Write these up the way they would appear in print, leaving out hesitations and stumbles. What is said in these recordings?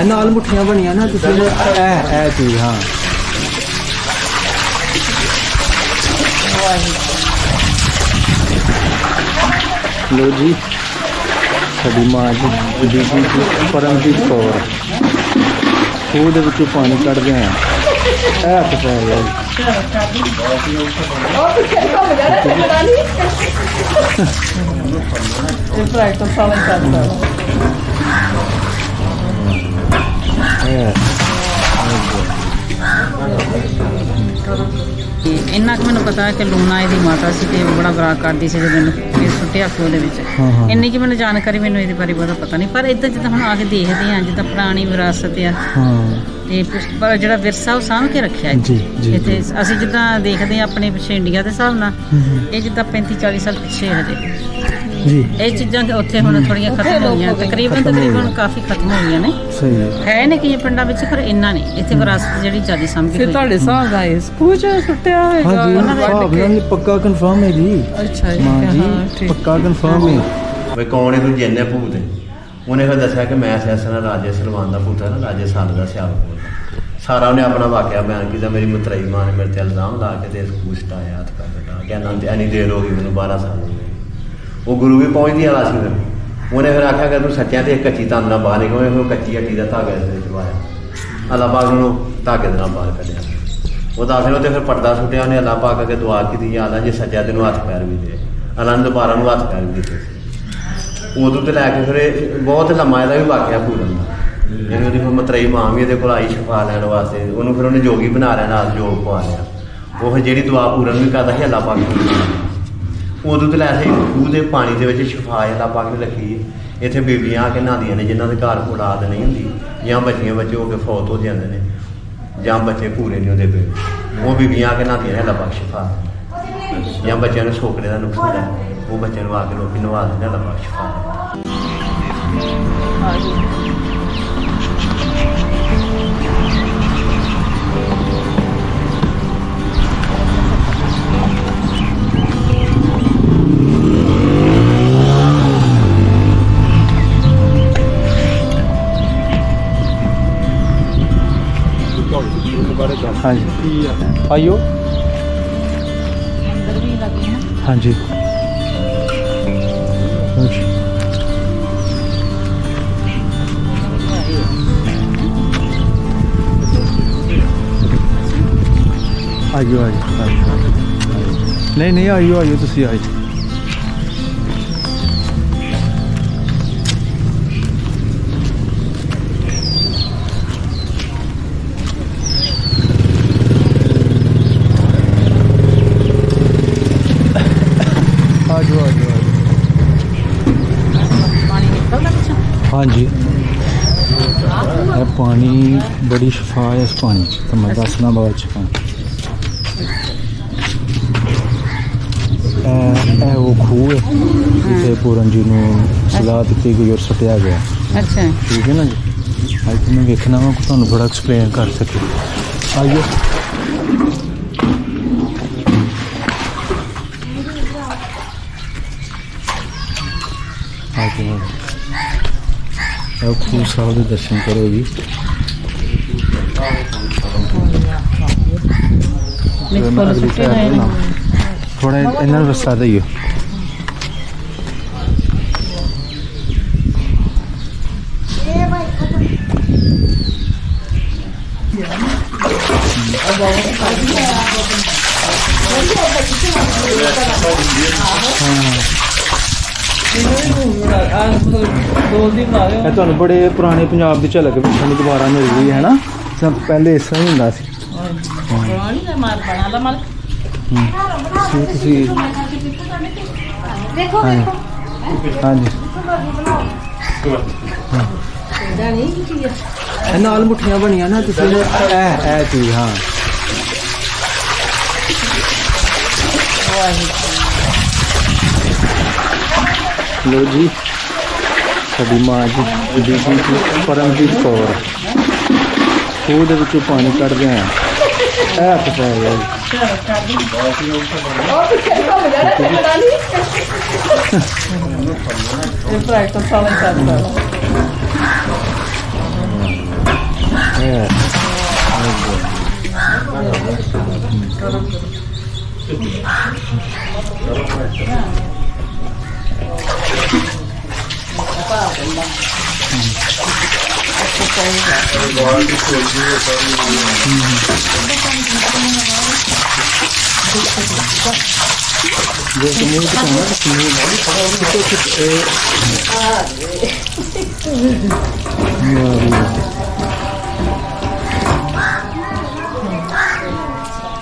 नाल मुठियां बनिया ना तुसीं ए चीज़ हाँ लो जी साडी माँ जी बीबी जी परमजीत कौर खूह दे विचों पानी कढ़दे हैं हत्थ पै गया ਇੰਨਾ ਕਿ ਮੈਨੂੰ ਪਤਾ ਹੈ ਕਿ ਲੂਣਾ ਇਹਦੀ ਮਾਤਾ ਸੀ ਤੇ ਬੜਾ ਬਰਾਕ ਕਰਦੀ ਸੀ ਜਦੋਂ ਮੈਨੂੰ ਇਹ ਸੁੱਟਿਆ ਖੂਹ ਦੇ ਵਿੱਚ ਇੰਨੀ ਕਿ ਮੈਨੂੰ ਜਾਣਕਾਰੀ ਮੈਨੂੰ ਇਹਦੇ ਬਾਰੇ ਬਹੁਤਾ ਪਤਾ ਨਹੀਂ ਪਰ ਇੱਦਾਂ ਜਿੱਦਾਂ ਹੁਣ ਆ ਕੇ ਦੇਖਦੇ ਹਾਂ ਜਿੱਦਾਂ ਪੁਰਾਣੀ ਵਿਰਾਸਤ ਆ ਤੇ ਪਰ ਜਿਹੜਾ ਵਿਰਸਾ ਉਹ ਸਾਂਭ ਕੇ ਰੱਖਿਆ ਇੱਥੇ ਅਸੀਂ ਜਿੱਦਾਂ ਦੇਖਦੇ ਹਾਂ ਆਪਣੇ ਪਿੱਛੇ ਇੰਡੀਆ ਦੇ ਹਿਸਾਬ ਨਾਲ ਇਹ ਜਿੱਦਾਂ 35-40 ਸਾਲ ਪਿੱਛੇ ਹਜੇ जी ਇਹ ਚੀਜ਼ਾਂ ਉੱਥੇ ਹੁਣ ਥੋੜੀਆਂ ਖਤਮ ਹੋਈਆਂ ਤਕਰੀਬਨ ਕਾਫੀ ਖਤਮ ਹੋਈਆਂ ਨੇ सही ਹੈ ਨੇ ਕਿ ਪਿੰਡਾਂ ਵਿੱਚ ਪਰ ਇੰਨਾ ਨਹੀਂ ਇੱਥੇ ਵਿਰਾਸਤ ਜਿਹੜੀ ਜ਼ਿਆਦਾ ਸਾਂਭੀ ਹੋਈ ਤੁਹਾਡੇ ਹਿਸਾਬ ਦਾ ਇਸ ਸਕੂਲ ਚ ਸੁੱਟਿਆ हाँ ਹੋਏਗਾ जी ਉਹਨਾਂ ਦਾ साहब नाल पक्का कंफर्म है जी ਅੱਛਾ माँ जी ਠੀਕ पक्का कंफर्म है ਵੀ ਕੌਣ ਇਹ ਦੂਜੇ ਨੇ ਭੂਤ ਹੈ ਉਹਨੇ ਫਿਰ ਦੱਸਿਆ ਕਿ ਮੈਂ ਸਿਆਸਨਾ ਰਾਜੇ ਸਲਮਾਨ ਦਾ ਪੁੱਤਰ ਨਾ ਰਾਜੇ ਸਾਲ ਦਾ ਸਿਆਲਕੋਟ ਸਾਰਾ ਉਹਨੇ ਆਪਣਾ ਵਾਕਿਆ ਬਿਆਨ ਕੀਤਾ ਮੇਰੀ ਮਤਰਈ ਮਾਂ ਨੇ ਮੇਰੇ ਤੇ ਇਲਜ਼ਾਮ ਲਾ ਕੇ ਤੇ ਸਕੂਲ ਸਟਾਇਆ ਹੱਥ ਕਰ ਦਿੱਤਾ ਕਿ ਆਨੰਦ ਐਨੀ ਦੇਰ ਹੋ ਗਈ ਮੈਨੂੰ 12 ਸਾਲ ਹੋ ਗਏ ਉਹ ਗੁਰੂ ਵੀ ਪਹੁੰਚਦੀ ਵਾਲਾ ਸੀ ਫਿਰ ਉਹਨੇ ਫਿਰ ਆਖਿਆ ਕਿ ਤੂੰ ਸੱਚਿਆਂ ਤੇ ਕੱਚੀ ਤੰਦ ਨਾਲ ਬਾਹਰ ਨਿਕਲੇ ਉਹ ਕੱਚੀ ਹੱਟੀ ਦਾ ਧਾਗਾ ਇਸ ਵਿੱਚ ਪਾਇਆ ਅੱਲਾਹ ਪਾਕ ਨੂੰ ਧਾਗੇ ਦੇ ਨਾਲ ਬਾਹਰ ਕੱਢਿਆ ਉਹਦਾ ਫਿਰ ਉਹਤੇ ਫਿਰ ਪਰਦਾ ਸੁੱਟਿਆ ਉਹਨੇ ਅੱਲਾਹ ਪਾਕ ਅੱਗੇ ਦੁਆ ਕੀਤੀ ਜਾਂ ਅੱਲਾਹ ਜੇ ਸੱਜਿਆ ਤੈਨੂੰ ਹੱਥ ਪੈਰ ਵੀ ਦੇ ਅੱਲਾਹ ਨੇ ਦੁਬਾਰਾ ਨੂੰ ਹੱਥ ਪੈਰ ਵੀ ਦਿੱਤੇ ਉਦੋਂ ਤੇ ਲੈ ਕੇ ਫਿਰ ਇਹ ਬਹੁਤ ਲੰਮਾ ਇਹਦਾ ਵੀ ਵਾਕਿਆ ਪੂਰਨ ਦਾ ਜਿਵੇਂ ਉਹਦੀ ਫਿਰ ਮਤਰਈ ਮਾਂ ਵੀ ਇਹਦੇ ਕੋਲ ਆਈ ਸ਼ਫਾ ਲੈਣ ਵਾਸਤੇ ਉਹਨੂੰ ਫਿਰ ਉਹਨੇ ਜੋਗੀ ਬਣਾ ਲਿਆ ਨਾਲ ਜੋਗ ਪਵਾ ਲਿਆ ਉਹ ਜਿਹੜੀ ਦੁਆ ਪੂਰਨ ਵੀ ਕਰਦਾ ਸੀ ਅੱਲਾਹ ਪਾਕ ਨੂੰ ਉਦੋਂ ਤੇ ਲੈ ਕੇ ਖੂਹ ਦੇ ਪਾਣੀ ਦੇ ਵਿੱਚ ਸ਼ਫਾ ਅੱਲਾਹ ਪਾਕ ਨੇ ਰੱਖੀ ਇੱਥੇ ਬੀਬੀਆਂ ਆ ਕੇ ਨਹਾਉਂਦੀਆਂ ਨੇ ਜਿਨ੍ਹਾਂ ਦੇ ਘਰ ਔਲਾਦ ਨਹੀਂ ਹੁੰਦੀ ਜਾਂ ਬੱਚੀਆਂ ਬੱਚੇ ਹੋ ਕੇ ਫੌਤ ਹੋ ਜਾਂਦੇ ਨੇ ਜਾਂ ਬੱਚੇ ਪੂਰੇ ਨਹੀਂ ਹੁੰਦੇ ਪਏ ਉਹ ਬੀਬੀਆਂ ਆ ਕੇ ਨਹਾਉਂਦੀਆਂ ਨੇ ਅੱਲਾਹ ਪਾਕ ਸ਼ਫਾ ਜਾਂ ਬੱਚਿਆਂ ਨੂੰ ਸੋਕੜੇ ਦਾ ਨੁਕਸ ਹੁੰਦਾ ਉਹ ਬੱਚਿਆਂ ਨੂੰ ਆ ਕੇ ਲੋਕੀ ਨਵਾ ਦਿੰਦੇ ਅੱਲਾਹ ਪਾਕ ਸ਼ਫਾ हाँ जी आइयो ਅੰਦਰ ਵੀ ਲੱਗੇ ਨਾ हाँ जी आइयो आइयो नहीं नहीं आइयो आइयो तुसी आइयो ਪਾਣੀ ਨਿਕਲਦਾ ਪਿੱਛੋਂ हाँ जी पानी बड़ी शफा है इस पानी तो मैं दसना बाद वो खूह है जिसे पूरन जी ने सलाह दी गई और सटिया गया ਅੱਛਾ ठीक है ना जी अज मैं देखना वा तुहानू बड़ा एक्सप्लेन कर सके आइए खूह साहब के दर्शन करो जी थोड़ा इन्होंने रस्ता दियो ਇਹ ਤੁਹਾਨੂੰ ਬੜੇ ਪੁਰਾਣੇ ਪੰਜਾਬ ਦੀ ਝਲਕ ਵੇਖਣ ਨੂੰ ਦੁਬਾਰਾ ਮਿਲ ਰਹੀ ਹੈ ਨਾ ਸਭ ਪਹਿਲੇ ਇਸ ਤਰ੍ਹਾਂ ਹੀ ਹੁੰਦਾ ਸੀ ਪੁਰਾਣੀ ਦਾ ਮਾਰ ਬਣਾ ਲਾ ਮਾਰ ਤੁਸੀਂ देखो ਹਾਂਜੀ ਹਾਂਜੀ ਇਹ ਨਾਲ ਮੁੱਠੀਆਂ ਬਣੀਆਂ ਨਾ ਤੁਸੀਂ ਇਹ ਚੀਜ਼ ਹਾਂ लो जी साडी माँ जी बीबी जी परमजीत कौर खूह दे विचों पानी कढ़दे हैं हत्थ पै गया ਹੈ जो समूह का है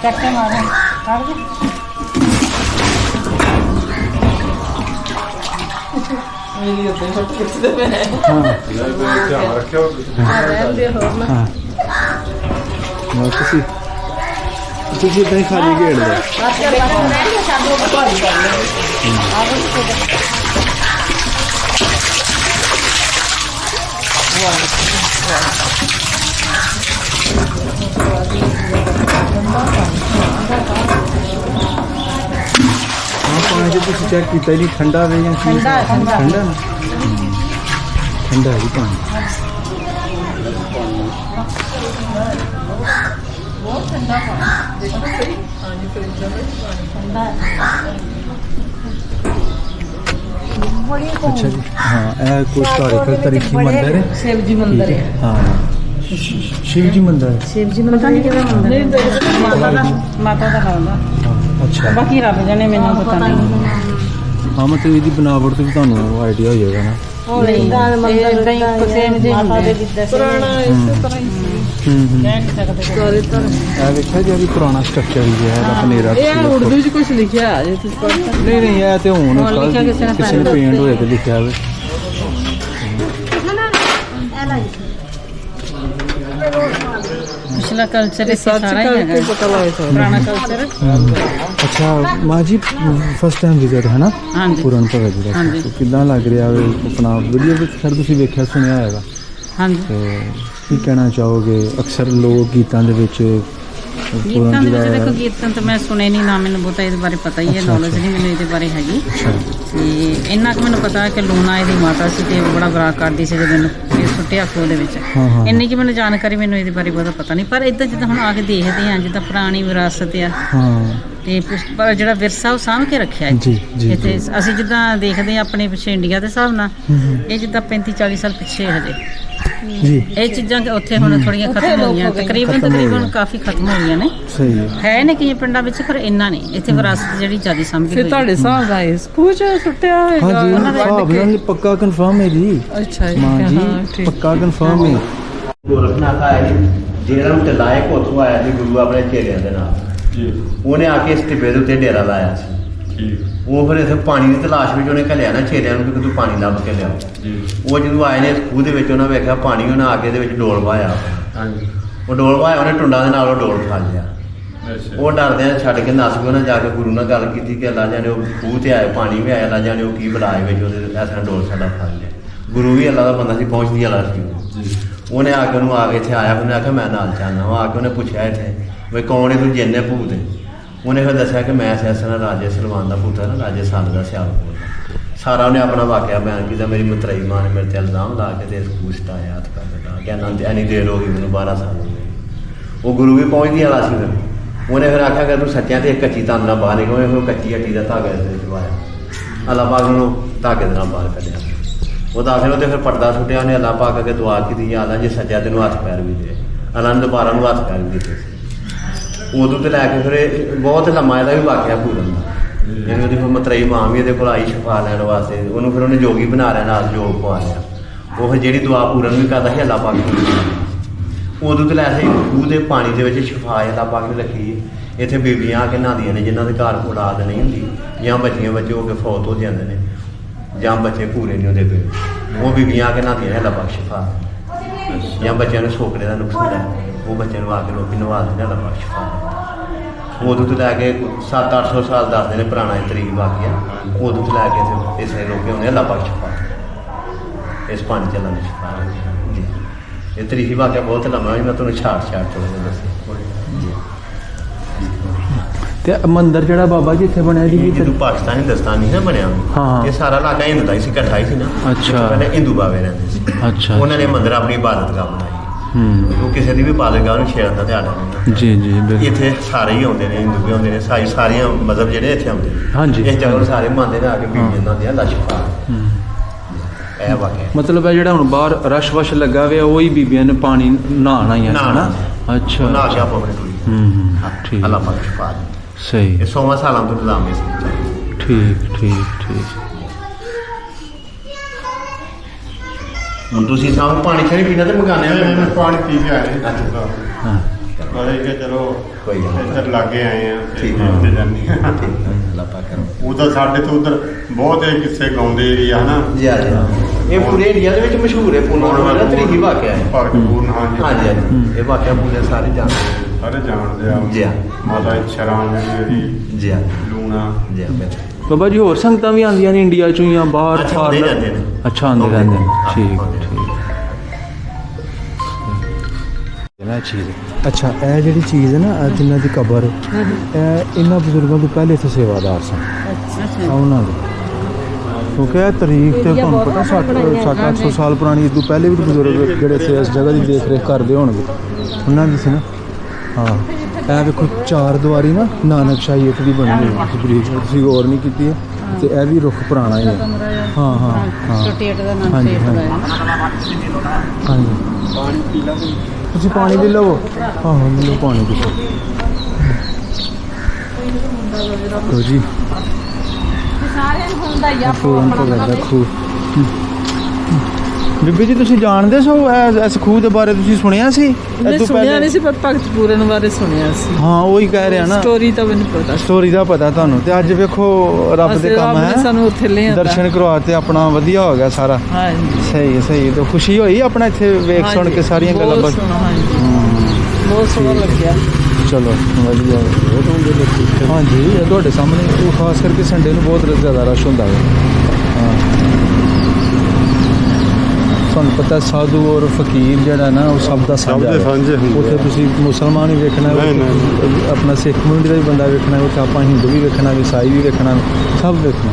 ਚੱਕੇ ਮਾਰੇ ਕੱਢ ਦੇ ਮੇਰੀ ਉੱਤੇ ਫੋਟੋ ਖਿੱਚਦੇ ਪਏ ਨੇ ਰਹਿੰਦੇ ਹੋਰ ਨਾ हाँ ਤੁਸੀਂ ਇਦਾਂ ਹੀ ਖਾਲੀ ਘੇੜ ਲਓ हाँ पानी जो तुम चेक किया नहीं ठंडा है या ठंडा ठंडा ना ठंडा है पानी अच्छा जी हाँ यह कुछ तारीख तारीखी मंदिर है शिव जी मंदिर है हाँ शिव जी मंदिर है शिव जी मंदिर नहीं किहड़ा मंदिर ਮਾਤਾ ਦਾ ਲਾਉਂਦਾ हाँ, अच्छा ਬਾਕੀ ਰੱਬ ਜਾਣੇ ਮੈਨੂੰ ਪਤਾ ਨਹੀਂ हाँ मतलब ਇਹਦੀ ਬਣਾਵਟ ਤੇ ਵੀ ਤੁਹਾਨੂੰ ਆਈਡੀਆ ਹੋ ਜਾਏਗਾ ਨਾ ਨਹੀਂ ਇਦਾਂ ਹੀ ਸੇਮ ਜੇ ਹੁੰਦੇ ਪੁਰਾਣਾ ਇਸੇ ਤਰ੍ਹਾਂ ਹੀ ਸੀ ਕਹਿ ਨਹੀਂ ਸਕਦੇ ਸਾਰੇ ਤਾਂ ਇਹ ਵੇਖਿਆ ਜੀ ਪੁਰਾਣਾ ਸਟਰਕਚਰ ਹੀ ਹੈ ਇਹਦਾ ਹਨੇਰਾ ਇਹ ਉਰਦੂ ਚ ਕੁਝ ਲਿਖਿਆ ਹੈ ਜੇ ਤੁਸੀਂ ਪੜ੍ਹ ਸਕਦੇ ਨਹੀਂ ਨਹੀਂ ਇਹ ਤੇ ਹੁਣ ਹੁਣ ਲਿਖਿਆ ਕਿਸੇ ਨੇ ਕਿਸੇ ਨੇ ਪੇਂਟ ਹੋਇਆ ਤੇ ਲਿਖਿਆ ਹੋਵੇ ਪਿਛਲਾ ਕਲਚਰ ਇਸ ਸਰਚ ਸਾਰਾ ਹੀ ਕਰਕੇ ਹੈਗਾ ਪਤਾ ਲੱਗ ਸਕਦਾ ਪੁਰਾਣਾ ਕਲਚਰ ਅੱਛਾ ਮਾਂ ਜੀ ਫਸਟ ਟਾਈਮ ਵਿਜ਼ਿਟ ਹੈ ਨਾ ਹਾਂਜੀ ਪੂਰਨ ਭਗਤ ਜੀ ਦਾ ਹਾਂਜੀ। ਤੇ ਕਿੱਦਾਂ ਲੱਗ ਰਿਹਾ ਵੇ ਆਪਣਾ ਵੀਡੀਓ ਵਿੱਚ ਸਰ ਤੁਸੀਂ ਵੇਖਿਆ ਸੁਣਿਆ ਹੋਏਗਾ ਹਾਂਜੀ ਤੇ ਕੀ ਕਹਿਣਾ ਚਾਹੋਗੇ ਅਕਸਰ ਲੋਕ ਗੀਤਾਂ ਦੇ ਵਿੱਚ ਗੀਤਾਂ ਪੂਰਨ ਦੇ ਜੀ ਵਿੱਚ ਦਾ ਦੇਖੋ ਗੀਤਾਂ ਤਾਂ ਮੈਂ ਸੁਣੇ ਨਹੀਂ ਨਾ ਮੈਨੂੰ ਬਹੁਤਾ ਇਹਦੇ ਬਾਰੇ ਪਤਾ ਹੀ ਹੈ ਅੱਛਾ, ਨੌਲੇਜ ਅੱਛਾ। ਨਹੀਂ ਮੈਨੂੰ ਇਹਦੇ ਬਾਰੇ ਹੈਗੀ ਅੱਛਾ ਤੇ ਇੰਨਾ ਕੁ ਮੈਨੂੰ ਪਤਾ ਹੈ ਕਿ ਲੂਣਾ ਇਹਦੀ ਮਾਤਾ ਸੀ ਤੇ ਬੜਾ ਬਰਾ ਕਰਦੀ ਸੀ ਜਦੋਂ ਮੈਨੂੰ ਇਹ ਸੁੱਟਿਆ ਖੂਹ ਦੇ ਵਿੱਚ ਹਾਂ ਹਾਂ ਇੰਨੀ ਕਿ ਮੈਨੂੰ ਜਾਣਕਾਰੀ ਮੈਨੂੰ ਇਹਦੇ ਬਾਰੇ ਬਹੁਤਾ ਪਤਾ ਨਹੀਂ ਪਰ ਇਦਾਂ ਜਿੱਦਾਂ ਹੁਣ ਆ ਕੇ ਦੇਖਦੇ ਹਾਂ ਜਿੱਦਾਂ ਪੁਰਾਣੀ ਵਿਰਾਸਤ ਆ ਹਾਂ ਤੇ ਪਰ ਜਿਹੜਾ ਵਿਰਸਾ ਉਹ ਸਾਂਭ ਕੇ ਰੱਖਿਆ ਜੀ ਜੀ ਇੱਥੇ ਅਸੀਂ ਜਿੱਦਾਂ ਦੇਖਦੇ ਹਾਂ ਆਪਣੇ ਪਿੱਛੇ ਇੰਡੀਆ ਦੇ ਹਿਸਾਬ ਨਾਲ ਇਹ ਜਿੱਦਾਂ 35 40 ਸਾਲ ਪਿੱਛੇ ਹਜੇ ਜੀ ਇਹ ਚੀਜ਼ਾਂ ਉੱਥੇ ਹੁਣ ਥੋੜੀਆਂ ਖਤਮ ਹੋ ਗਈਆਂ ਤਕਰੀਬਨ ਖਤਮ ਹੋ ਤਕਰੀਬਨ ਗਈਆਂ। ਕਾਫੀ ਖਤਮ ਹੋ ਗਈਆਂ ਨੇ ਸਹੀ ਹੈ ਹੈ ਨੇ ਕਈ ਪਿੰਡਾਂ ਵਿੱਚ ਪਰ ਇੰਨਾ ਨਹੀਂ ਇੱਥੇ ਵਿਰਾਸਤ ਜਿਹੜੀ ਜਿਆਦਾ ਸਾਂਭੀ ਫਿਰ ਹੋਈ ਤੁਹਾਡੇ ਹਿਸਾਬ ਦਾ ਇਸ ਖੂਹ ਚ ਸੁੱਟਿਆ ਹੋਏਗਾ ਹਾਂ ਜੀ ਉਹਨਾਂ ਦੇ ਹਿਸਾਬ ਨਾਲ ਪੱਕਾ ਕਨਫਰਮ ਹੈ ਜੀ ਅੱਛਾ ਜੀ ਮਾਂ ਜੀ ਹਾਂ ਠੀਕ ਪੱਕਾ ਕਨਫਰਮ ਹੈ ਗੋਰਖਨਾਥ ਆਇਆ ਜੀ ਜਿਹੜਾ ਨੂੰ ਟਲਾਏ ਕੋਥੋਂ ਆਇਆ ਜੀ ਗੁਰੂ ਆਪਣੇ ਚੇਲਿਆਂ ਦੇ ਨਾਲ ਜੀ ਉਹਨੇ ਆ ਕੇ ਇਸ ਟਿੱਬੇ ਦੇ ਉੱਤੇ ਡੇਰਾ ਲਾਇਆ ਸੀ ਠੀਕ ਉਹ ਫਿਰ ਇੱਥੇ ਪਾਣੀ ਦੀ ਤਲਾਸ਼ ਵਿੱਚ ਉਹਨੇ ਘੱਲਿਆ ਨਾ ਚੇਲਿਆਂ ਨੂੰ ਕਿ ਤੂੰ ਪਾਣੀ ਲੱਭ ਕੇ ਲਿਆਓ ਜੀ ਉਹ ਜਦੋਂ ਆਏ ਨੇ ਖੂਹ ਦੇ ਵਿੱਚ ਉਹਨਾਂ ਵੇਖਿਆ ਪਾਣੀ ਉਹਨਾਂ ਆ ਕੇ ਦੇ ਵਿੱਚ ਡੋਲ ਵਾਇਆ ਹਾਂਜੀ ਉਹ ਡੋਲ ਵਾਇਆ ਉਹਨੇ ਟੁੰਡਾਂ ਦੇ ਨਾਲ ਉਹ ਡੋਲ ਖਾ ਲਿਆ ਅੱਛਾ ਉਹ ਡਰਦਿਆਂ ਛੱਡ ਕੇ ਨੱਸ ਕੇ ਉਹਨਾਂ ਜਾ ਕੇ ਗੁਰੂ ਨਾਲ ਗੱਲ ਕੀਤੀ ਕਿ ਅੱਲਾ ਜਾਣੇ ਉਹ ਖੂਹ ਤੇ ਆਏ ਪਾਣੀ ਵੀ ਆਇਆ ਅੱਲਾ ਜਾਣੇ ਉਹ ਕੀ ਬਲਾਏ ਵਿੱਚ ਉਹਦੇ ਐਸਾ ਡੋਲ ਸਾਡਾ ਖਾ ਲਿਆ ਗੁਰੂ ਵੀ ਅੱਲਾ ਦਾ ਬੰਦਾ ਸੀ ਪਹੁੰਚਦੀ ਵਾਲਾ ਸੀ ਉਹ। ਜੀ ਉਹਨੇ ਆ ਕੇ ਉਹਨੂੰ ਆ ਕੇ ਇੱਥੇ ਆਇਆ ਉਹਨੇ ਆਖਿਆ ਮੈਂ ਨਾਲ ਚੱਲਣਾ ਉਹ ਆ ਕੇ ਉਹਨੇ ਪੁੱਛਿਆ ਇੱਥੇ ਵੀ ਕੌਣ ਹੈ ਤੂੰ ਜਿੰਨੇ ਭੂਤ ਹੈ ਉਹਨੇ ਫਿਰ ਦੱਸਿਆ ਕਿ ਮੈਂ ਸੈਸਨਾ ਰਾਜੇ ਸਲਮਾਨ ਦਾ ਪੁੱਤਰ ਨਾ ਰਾਜੇ ਸਾਲ ਦਾ ਸਿਆਲਕੋਟ ਦਾ ਸਾਰਾ ਉਹਨੇ ਆਪਣਾ ਵਾਕਿਆ ਬਿਆਨ ਕੀਤਾ ਮੇਰੀ ਮਤਰੇਈ ਮਾਂ ਨੇ ਮੇਰੇ ਤੇ ਇਲਜ਼ਾਮ ਲਾ ਕੇ ਤੇ ਪੁੱਛਤਾ ਆਇਆ ਹੱਥ ਕਰ ਦਿੱਤਾ ਕਿ ਆਨੰਦ ਐਨੀ ਦੇਰ ਹੋ ਗਈ ਮੈਨੂੰ 12 ਸਾਲ ਹੋ ਗਏ ਉਹ ਗੁਰੂ ਵੀ ਪਹੁੰਚਦੀ ਵਾਲਾ ਸੀ ਫਿਰ ਉਹਨੇ ਫਿਰ ਆਖਿਆ ਕਿ ਤੂੰ ਸੱਚਿਆਂ ਤੇ ਇੱਕ ਕੱਚੀ ਤਨ ਨਾਲ ਬਾਹਰ ਨਿਕਲੇ ਫਿਰ ਉਹ ਕੱਚੀ ਹੱਟੀ ਦਾ ਧਾਗਾ ਇਸ ਵਿੱਚ ਪਾਇਆ ਅੱਲਾ ਪਾਕ ਨੂੰ ਧਾਗੇ ਦੇ ਨਾਲ ਬਾਹਰ ਕੱਢਿਆ ਉਹ ਦਾਖਲ ਉਹਦੇ ਫਿਰ ਪਰਦਾ ਸੁੱਟਿਆ ਉਹਨੇ ਅੱਲਾ ਪਾਕ ਅੱਗੇ ਦੁਆ ਕੀਤੀ ਜਾਂ ਅੱਲਾ ਜੇ ਸੱਜਿਆ ਤੈਨੂੰ ਹੱਥ ਪੈਰ ਵੀ ਦੇ ਅੱਲਾ ਨੇ ਦੁਬਾਰਾ ਨੂੰ ਹੱਥ ਪੈਰ ਵੀ ਦਿੱਤੇ ਸੀ ਉਦੋਂ ਤੇ ਲੈ ਕੇ ਫਿਰ ਇਹ ਬਹੁਤ ਲੰਮਾ ਇਹਦਾ ਵੀ ਵਾਕਿਆ ਪੂਰਨ ਦਾ ਇਹਨੂੰ ਉਹਦੀ ਫਿਰ ਮਤਰੇਈ ਮਾਂ ਵੀ ਇਹਦੇ ਕੋਲ ਆਈ ਸ਼ਿਫਾ ਲੈਣ ਵਾਸਤੇ ਉਹਨੂੰ ਫਿਰ ਉਹਨੇ ਜੋਗੀ ਬਣਾ ਲਿਆ ਨਾਲ ਜੋਗ ਪਵਾ ਲਿਆ ਉਹ ਫਿਰ ਜਿਹੜੀ ਦੁਆ ਪੂਰਨ ਵੀ ਕਰਦਾ ਸੀ ਅੱਲਾ ਪਾਕ ਨੂੰ ਉਦੋਂ ਤੇ ਲੈ ਕੇ ਖੂਹ ਦੇ ਪਾਣੀ ਦੇ ਵਿੱਚ ਸ਼ਿਫਾ ਅੱਲਾ ਪਾਕ ਨੇ ਰੱਖੀ ਇੱਥੇ ਬੀਬੀਆਂ ਆ ਕੇ ਨਹਾਉਂਦੀਆਂ ਨੇ ਜਿਨ੍ਹਾਂ ਦੇ ਘਰ ਔਲਾਦ ਨਹੀਂ ਹੁੰਦੀ ਜਾਂ ਬੱਚੀਆਂ ਬੱਚੇ ਹੋ ਕੇ ਫੌਤ ਹੋ ਜਾਂਦੇ ਨੇ ਜਾਂ ਬੱਚੇ ਪੂਰੇ ਨਹੀਂ ਹੁੰਦੇ ਪਏ ਉਹ ਬੀਬੀਆਂ ਆ ਕੇ ਨਹਾਉਂਦੀਆਂ ਨੇ ਅੱਲਾ ਪਾਕ ਸ਼ਿਫਾ ਜਾਂ ਬੱਚਿਆਂ ਨੂੰ ਸੋਕੜੇ ਦਾ ਨੁਕਸਾਨ ਹੈ ਉਹ ਬੱਚਿਆਂ ਨੂੰ ਆ ਕੇ ਲੋਕੀ ਨਵਾ ਦਿੰਦੇ ਅੱਲਾ ਪਾਕ ਸ਼ਿਫਾ ਉਦੋਂ ਤੋਂ ਲੈ ਕੇ 700-800 ਸਾਲ ਦੱਸਦੇ ਨੇ ਪੁਰਾਣਾ ਇਹ ਤਰੀਕ ਵਾਕਿਆ ਉਦੋਂ ਤੋਂ ਲੈ ਕੇ ਇਸੇ ਲੋਕੀ ਹੁੰਦੇ ਅੱਲਾ ਪਾਕ ਸ਼ਿਫਾ ਇਸ ਪਾਣੀ ਚੱਲਣ ਦੀ ਸ਼ਿਫਾ ਜੀ ਇਹ ਤਰੀਕ ਵਾਕਿਆ ਬਹੁਤ ਲੰਮਾ ਹੈ ਮੈਂ ਤੁਹਾਨੂੰ ਛਾਟ ਚੋਂ ਦੱਸਿਆ ਜੀ ਤੇ ਮੰਦਿਰ ਜਿਹੜਾ ਬਾਬਾ ਜੀ ਇੱਥੇ ਬਣਿਆ ਜੀ ਇਹ ਜਦੋਂ ਪਾਕਿਸਤਾਨ ਹਿੰਦੁਸਤਾਨ ਨਹੀਂ ਨਾ ਬਣਿਆ ਹਾਂ। ਇਹ ਸਾਰਾ ਇਲਾਕਾ ਹਿੰਦੂ ਦਾ ਹੀ ਸੀ ਇਕੱਠਾ ਹੀ ਸੀ ਨਾ ਅੱਛਾ। ਇੱਥੇ ਪਹਿਲੇ ਹਿੰਦੂ ਬਾਵੇ ਰਹਿੰਦੇ ਸੀ ਅੱਛਾ ਉਹਨਾਂ ਨੇ ਮੰਦਿਰ ਆਪਣੀ ਇਬਾਦਤਗਾਹ ਬਣਾਈ ਉਹ ਕਿਸੇ ਦੀ ਵੀ ਪਾ ਲੇਗਾ ਉਹਨੂੰ ਛੇੜਨ ਦਾ ਧਿਆਨ ਨਹੀਂ। ਜੀ ਜੀ ਬਿਲਕੁਲ। ਇੱਥੇ ਸਾਰੇ ਹੀ ਆਉਂਦੇ ਨੇ, ਹਿੰਦੂ ਵੀ ਆਉਂਦੇ ਨੇ, ਸਾਰੀਆਂ ਮਤਲਬ ਜਿਹੜੇ ਇੱਥੇ ਆਉਂਦੇ ਨੇ। ਹਾਂਜੀ। ਇਸ ਜਗ੍ਹਾ ਨੂੰ ਸਾਰੇ ਮੰਨਦੇ ਨੇ ਆ ਕੇ ਬੀਬੀਆਂ ਦਾ ਦੀਆਂ ਲਸ਼ਪਾ ਇਹ ਵਾਕਿਆ। ਮਤਲਬ ਇਹ ਜਿਹੜਾ ਹੁਣ ਬਾਹਰ ਰਸ਼ ਵਸ਼ ਲੱਗਾ ਹੋਇਆ ਉਹੀ ਬੀਬੀਆਂ ਨੇ ਪਾਣੀ ਨਹਾਣਾ ਹੀ ਹੈ ਨਹਾਉਣਾ। ਅੱਛਾ। ਨਾ ਸ਼ਾਪ ਆਪਣੇ ਕੋਲ ਠੀਕ। ਅੱਲਾਹ ਪਾਕ ਸ਼ਫਾ ਸਹੀ। ਇਹ 100 ਸਾਲਾਂ ਤੋਂ ਨਿਜ਼ਾਮ ਹੈ ਇਸ। ਠੀਕ। ਹੁਣ ਤੁਸੀਂ ਸਾਹਮਣੇ ਪਾਣੀ ਛੜੀ ਪੀਣਾ ਤੇ ਮਗਾਨੇ ਮੈਂ ਪਾਣੀ ਪੀ ਕੇ ਆਏ ਹਾਂ ਬੜੇ ਕਿ ਚਲੋ ਕੋਈ ਗੱਲ ਨਹੀਂ। ਇੱਧਰ ਲਾਗੇ ਆਏ ਆ ਠੀਕ ਹੈ। ਉੱਥੇ ਜਾਂਦੇ ਆ ਅੱਲਾਹ ਪਾਕ ਕਰੋ। ਉਧਰ ਸਾਡੇ ਤੋਂ ਉਧਰ ਬਹੁਤ ਇਹ ਕਿੱਸੇ ਗਾਉਂਦੇ ਵੀ ਆ ਹਨਾ ਜੀ ਇਹ ਪੂਰੇ ਇੰਡੀਆ ਦੇ ਵਿੱਚ ਮਸ਼ਹੂਰ ਹੈ। ਪੂਨਾ ਦਾ ਤਰੀਕੀ ਵਾਕਿਆ ਹੈ। ਭਗਤਪੂਰਨ ਹਾਂਜੀ ਹਾਂਜੀ ਇਹ ਵਾਕਿਆ ਪੂਰੇ ਸਾਰੇ ਜਾਣਦੇ ਸਾਰੇ ਜਾਣਦੇ ਆ ਜੀ ਹਾਂ। ਮਾਤਾ ਸ਼ਰਾਮ ਜਿਹੜੀ ਜੀ ਹਾਂ। ਲੂਣਾ ਜੀ ਹਾਂ। ਬਾਬਾ ਜੀ ਹੋਰ ਸੰਗਤਾਂ ਵੀ ਆਉਂਦੀਆਂ ਨੇ ਇੰਡੀਆ ਚੋਂ ਜਾਂ ਬਾਹਰ ਅੱਛਾ, ਆਉਂਦੇ foreigner? ਰਹਿੰਦੇ ਨੇ। ਅੱਛਾ ਆਉਂਦੇ ਰਹਿੰਦੇ ਨੇ ਹਾਂ, ਠੀਕ ਆਉਂਦੇ ਠੀਕ ਇਹ ਚੀਜ਼ ਅੱਛਾ ਇਹ ਜਿਹੜੀ ਚੀਜ਼ ਹੈ ਨਾ ਜਿਨ੍ਹਾਂ ਦੀ ਕਬਰ ਇਹ ਇਹਨਾਂ ਬਜ਼ੁਰਗਾਂ ਤੋਂ ਪਹਿਲੇ ਇੱਥੇ ਸੇਵਾਦਾਰ ਸਨ ਉਹਨਾਂ ਦੇ ਕਿਉਂਕਿ ਇਹ ਤਰੀਕ ਤੇ ਤੁਹਾਨੂੰ ਪਤਾ 60-800 ਸਾਲ ਪੁਰਾਣੀ ਇਸ ਤੋਂ ਪਹਿਲੇ ਵੀ ਬਜ਼ੁਰਗ ਜਿਹੜੇ ਇੱਥੇ ਇਸ ਜਗ੍ਹਾ ਦੀ ਦੇਖ ਰੇਖ ਕਰਦੇ ਹੋਣਗੇ ਉਹਨਾਂ ਦੀ ਸੀ ਨਾ। ਹਾਂ ਇਹ ਵੇਖੋ 4 ਦੀਵਾਰੀ ਨਾ ਨਾਨਕਸ਼ਾਹੀ ਇੱਕ ਦੀ ਬਣੀ ਹੋਈ ਹੈ ਬਰੀਕ ਤੁਸੀਂ ਗੌਰ ਨਹੀਂ ਕੀਤੀ ਹੈ ਤੇ ਇਹ ਵੀ ਰੁੱਖ ਪੁਰਾਣਾ ਹੀ ਹੈ। ਹਾਂ ਛੋਟੀ ਅੱਟ ਦਾ ਨਾਮ ਹਾਂਜੀ, ਸ਼ੇਪ ਦਾ ਹਾਂਜੀ ਪਾਣੀ ਪੀ ਲਓ ਤੁਸੀਂ ਪਾਣੀ ਵੀ ਲਵੋ ਆਹੋ ਮੈਨੂੰ ਪਾਣੀ ਪੀ ਲਓ ਜੀ ਸਾਰਿਆਂ ਨੂੰ ਹੁੰਦਾ ਹੀ ਪੂਰਨ ਭਗਤ ਦਾ ਖੂਹ। ਬੀਬੀ ਜੀ ਤੁਸੀਂ ਜਾਣਦੇ ਸੋ ਇਸ ਖੂਹ ਦੇ ਬਾਰੇ ਤੁਸੀਂ ਸੁਣਿਆ ਸੀ ਮੈਂ ਸੁਣਿਆ ਨਹੀਂ ਸੀ ਪਰ ਭਗਤ ਪੂਰਨ ਬਾਰੇ ਸੁਣਿਆ ਸੀ। ਹਾਂ ਉਹੀ ਕਹਿ ਰਿਹਾ ਨਾ ਸਟੋਰੀ ਤਾਂ ਮੈਨੂੰ ਪਤਾ ਸੀ। ਸਟੋਰੀ ਦਾ ਪਤਾ ਤੁਹਾਨੂੰ ਤੇ ਅੱਜ ਵੇਖੋ ਰੱਬ ਦੇ ਕੰਮ ਰੱਬ ਨੇ ਹੈ ਸਾਨੂੰ ਉੱਥੇ ਲੈ ਆਂਦਾ। ਦਰਸ਼ਨ ਕਰਵਾਤੇ ਆਪਣਾ ਵਧੀਆ ਹੋ ਗਿਆ ਸਾਰਾ। ਹਾਂਜੀ ਸਹੀ ਹੈ ਤਾਂ ਖੁਸ਼ੀ ਹੋਈ ਆਪਣਾ ਇੱਥੇ ਵੇਖ ਸੁਣ ਕੇ ਸਾਰੀਆਂ ਗੱਲਾਂ ਬਹੁਤ ਸੋਹਣਾ, ਹਾਂਜੀ। ਬਹੁਤ ਸੋਹਣਾ ਲੱਗਿਆ। ਚਲੋ ਵਧੀਆ ਹਾਂਜੀ ਇਹ ਤੁਹਾਡੇ ਸਾਹਮਣੇ ਉਹ ਖਾਸ ਕਰਕੇ ਸੰਡੇ ਨੂੰ ਬਹੁਤ ਜ਼ਿਆਦਾ ਰਸ਼ ਹੁੰਦਾ ਹੈ। ਹਾਂ ਤੁਹਾਨੂੰ ਪਤਾ ਸਾਧੂ ਔਰ ਫਕੀਰ ਜਿਹੜਾ ਨਾ ਉਹ ਸਭ ਦਾ ਸਾਂਝਾ ਹੈ। ਸਾਂਝੇ ਹੁੰਦੇ ਉੱਥੇ ਆ। ਤੁਸੀਂ ਮੁਸਲਮਾਨ ਵੀ ਵੇਖਣਾ ਨਹੀਂ। ਆਪਣਾ ਸਿੱਖ ਕਮਿਊਨਿਟੀ ਦਾ ਵੀ ਬੰਦਾ ਵੇਖਣਾ ਉੱਥੇ ਆਪਾਂ ਹਿੰਦੂ ਵੀ ਵੇਖਣਾ ਈਸਾਈ ਵੀ ਵੇਖਣਾ ਸਭ ਵੇਖਣਾ